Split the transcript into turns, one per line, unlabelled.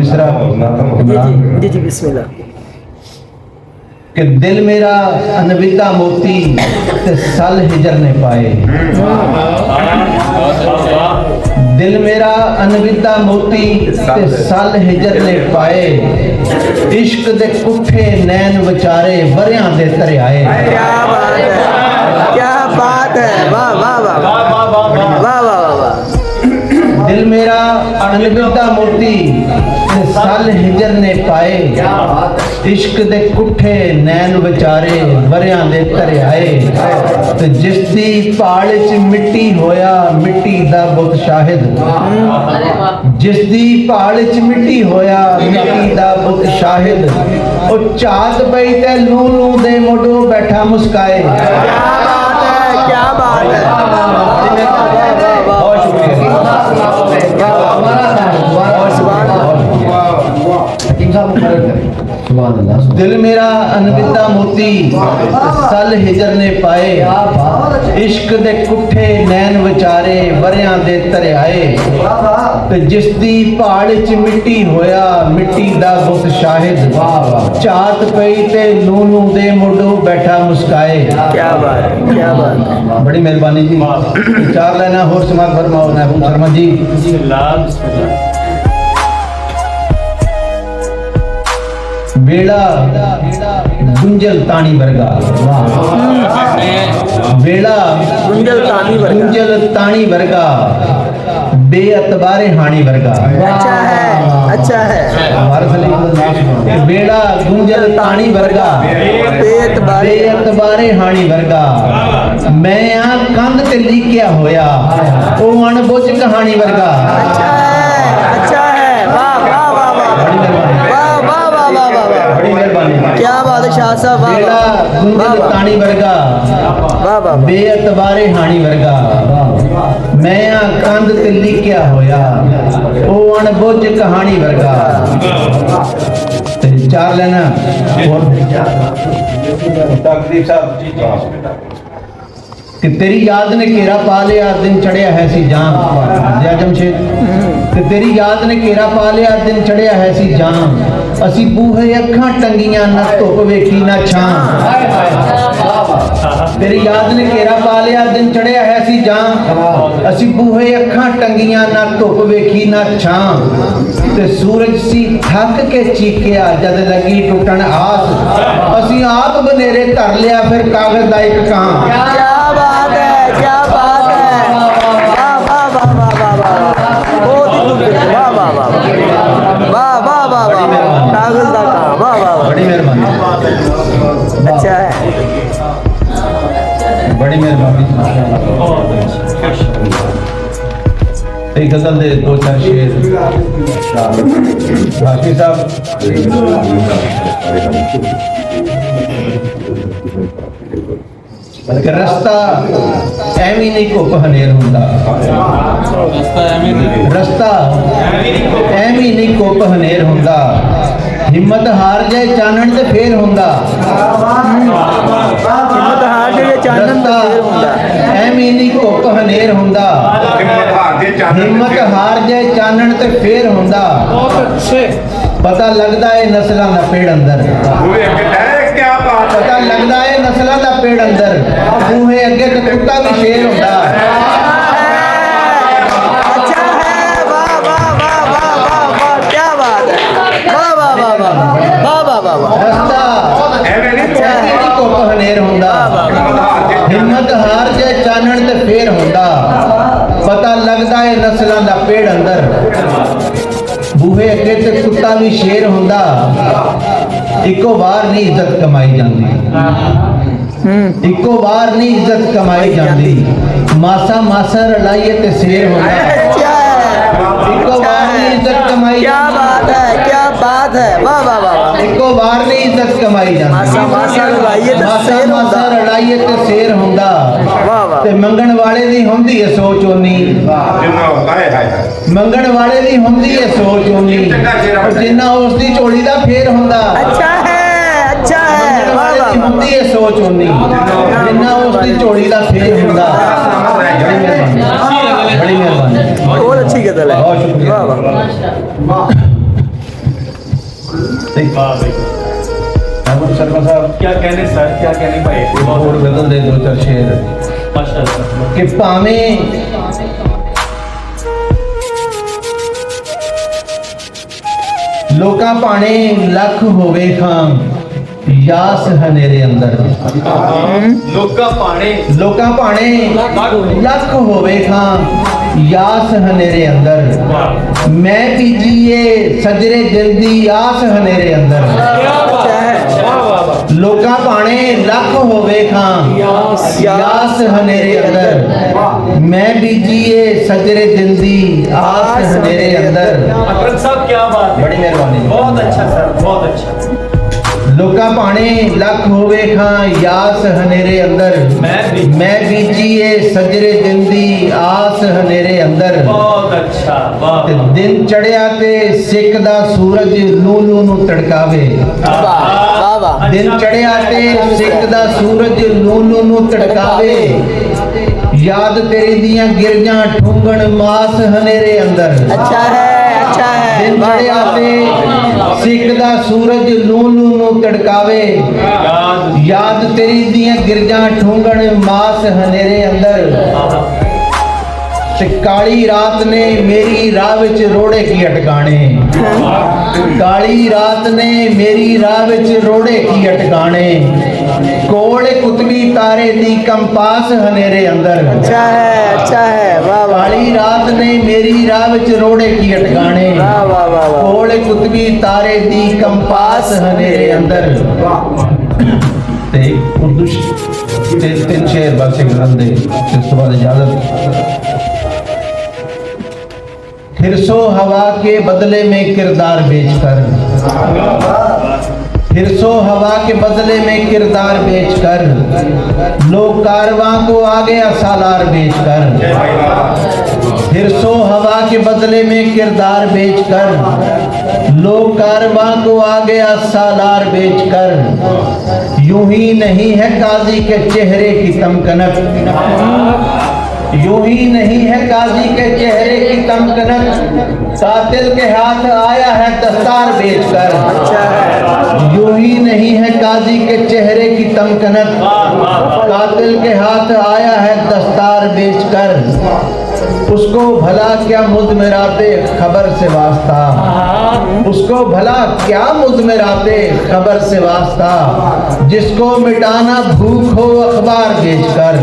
मिसरा
जी जी बिस्मिल्लाह।
कि दिल मेरा अनविता मोती ते सल हिजर ने पाए। दिल मेरा अनविता मोती ते सल हिजर ने पाए। इश्क दे कुठे नैन विचारे वरियां दे दरियाए।
क्या बात है, क्या बात है, वाह वाह वाह वाह वाह वाह वाह।
दिल मेरा अनविता मोती ते सल हिजर ने पाए। इश्क दे कुठे नैन विचारे वरियां दे दरियाए। ते जिस दी पहाड़ च मिट्टी होया मिट्टी दा बुत शाहिद। जिस दी पहाड़ च मिट्टी होया मिट्टी दा बुत शाहिद। ओ चाहत पई ते लू लू दे मोडो बैठा मुस्काए।
क्या बात है,
बहुत शुक्रिया। दिल मेरा अनविता मोती सल हिजर ने पाए। इश्क दे कुठे नैन विचारे वरियां दे दरियाए। ते जिस दी पहाड़ च मिट्टी होया मिट्टी दा बुत शाहिद। चाहत पई ते लू लू दे मोडो बैठा मुस्काए।
क्या बात है, क्या बात है।
बड़ी मेहरबानी जी। चार लाइना होर समाज फरमाओ महबूब शर्मा जी। बेड़ा गुंजल तानी वर्गा। बेड़ा
गुंजल तानी वर्गा बेअतबारे हानी वर्गा। अच्छा है, अच्छा है। बेड़ा गुंजल तानी वर्गा बेअतबारे हानी वर्गा। मैं आ कंध ते लीकिया होया ओ अणबुझ कहानी वर्गा। अच्छा है, अच्छा है, वाह वाह वाह वाह वाह वाह वाह वाह।
बड़ी मेहरबानी।
क्या बात है शाह साहब, वाह
बेड़ा गुंजल तानी वर्गा
वाह वाह।
बेअतबारे हानी वर्गा। मैं आ कंध ते लीकिया होया ओ अणबुझ कहानी वर्गा। ते चार लेना तकदीर साहब कि तेरी याद ने घेरा पा लिया दिन चढ़िया है सी जान। जया जमशेद कि तेरी याद ने घेरा पा लिया दिन चढ़िया है सी जान। असी बूहे अखां टंगियां ना धुप वेखी ना छां। तेरी याद ने घेरा पा लिया दिन चढ़िया है सी जान। असी बूहे अखां टंगियां ना धुप वेखी ना छां। ते सूरज सी थक के चीकिया जद लगी टुटन आस। असी आप बनेरे धर लिया फिर कागज दा इक कां।
क्या बात है, क्या बात है, वाह वाह वाह वाह वाह वाह। बहुत ही खूबसूरत, वाह वाह वाह वाह वाह वाह वाह। कागज दा काम, वाह वाह वाह।
बड़ी मेहरबानी।
अच्छा है,
बड़ी मेहरबानी। एक गजल दे दो चार शेर हाशमी साहब। रस्ता ਐਵੇਂ ਨਹੀਂ ਘੁੱਪ ਹਨੇਰ ਹੁੰਦਾ। ਰਸਤਾ ਐਵੇਂ ਨਹੀਂ ਘੁੱਪ ਹਨੇਰ ਹੁੰਦਾ। ਹਿੰਮਤ ਹਾਰ ਜਾਏ ਚਾਨਣ ਤੇ ਫੇਰ ਹੁੰਦਾ।
हिम्मत हार जाए चानन ते फेर हुंदा।
ਐਵੇਂ ਨਹੀਂ ਘੁੱਪ ਹਨੇਰ ਹੁੰਦਾ। ਹਿੰਮਤ ਹਾਰ ਜਾਏ ਚਾਨਣ ਤੇ ਫੇਰ ਹੁੰਦਾ। ਪਤਾ ਲੱਗਦਾ ਏ ਨਸਲਾਂ ਦਾ ਪੇੜ ਅੰਦਰ। पता लगता है नस्लों का पेड़ अंदर। बूहे अगे तो कुत्ता भी शेर होता।
अच्छा है, वाह वाह वाह वाह वाह वाह। क्या बात है, वाह वाह वाह वाह वाह वाह वाह वाह।
रस्ता घुप हनेर होंदा। हिम्मत हार जाए चानण ते फेर होंदा। पता लगता है नस्लों का पेड़ अंदर। बूहे अगे तो कुत्ता भी शेर होंदा। इको बार नहीं इज्जत कमाई जाती। इको बार नहीं इज्जत कमाई जाती। मासा मासा रलाइए ते शेर होंदा। इको बार नहीं इज्जत कमाई।
क्या बात है, क्या बात है, वाह वाह वाह।
इको बार नहीं इज्जत कमाई जाती।
मासा मासा रलाइए ते
मासा
शेर
मासा
होंदा।
रलाइए ते शेर होंदा।
वाह वाह।
ते मंगण वाले दी हुंदी है सोच ओनी। मंगण वाले दी हुंदी है सोच ओनी। जिन्ना उस दी झोली दा फेर होंदा।
अच्छा है, अच्छा है, वाह वाह।
हुंदी है सोच ओनी। जिन्ना उस दी झोली दा फेर होंदा। बड़ी मेहरबानी।
बहुत अच्छी गजल है,
बहुत शुक्रिया।
वाह वाह।
वाह भाई,
अहमद शर्मा साहब
क्या कहने सर, क्या कहने भाई,
और बदल दे दो चार शेर
माशाल्लाह।
कि भावें लोका भाणे लख होवे खां यास हनेरे अंदर
लोका पाने
लोका भाणे लख होवे खां यास हनेरे अंदर मैं बीजीए सजरे दिल दी आस हनेरे अंदर
अच्छा है
वाह वाह वाह,
लोका भाणे लख होवे खां यास हनेरे अंदर मैं बीजीए सजरे दिल दी आस हनेरे अंदर।
अकरम साहब क्या बात है,
बड़ी मेहरबानी।
बहुत अच्छा सर, बहुत अच्छा।
लोका भाणे लख होवे खां यास हनेरे अंदर मैं बीजीए सजरे दिन दी आस हनेरे अंदर।
बहुत अच्छा, वाह
ते दिन चढ़िया ते सिक दा सूरज लूलू नु तड़कावे
वाह वाह वाह
दिन चढ़िया ते सिक दा सूरज लूलू नु तड़कावे याद तेरी दियां गिरजां ठुंगण मास हनेरे अंदर।
अच्छा है
दिन
वाह
चढ़िया
वाह
ते सिक दा सूरज लूलू नु तड़कावे याद तेरी दियां गिरजां ठुंगण मास हनेरे अंदर। ते काली रात ने मेरी राह विच रोड़े की अटकाने काली रात ने मेरी राह विच रोड़े की अटकाने कोले कुतबी तारे दी कंपास हनेरे अंदर।
अच्छा है वाह वाह
काली रात ने मेरी राह विच रोड़े की अटकाने
वाह वाह वाह वाह
कोले कुतबी तारे दी कंपास हनेरे अंदर। ते उर्दू तीन शेर बस एक रंदे इस तो बाद इजाजत। हिरसो हवा के बदले में किरदार बेचकर हिरसो हवा के बदले में किरदार बेचकर लोग कारवां को आ गया सालार बेचकर। हिरसो हवा के बदले में किरदार बेचकर लोग कारवां को आ गया सालार बेचकर। यूं ही नहीं है काजी के चेहरे की तमकनक यूं ही नहीं है काजी के चेहरे की तमकनक कातिल के हाथ आया है दस्तार बेचकर।
अच्छा है
यूं ही नहीं है काजी के चेहरे की तमकनक कातिल के हाथ आया है दस्तार बेचकर। उसको भला क्या मुज़मिराते खबर से वास्ता उसको भला क्या मुज़मिराते खबर से वास्ता जिसको मिटाना भूख हो अखबार बेचकर।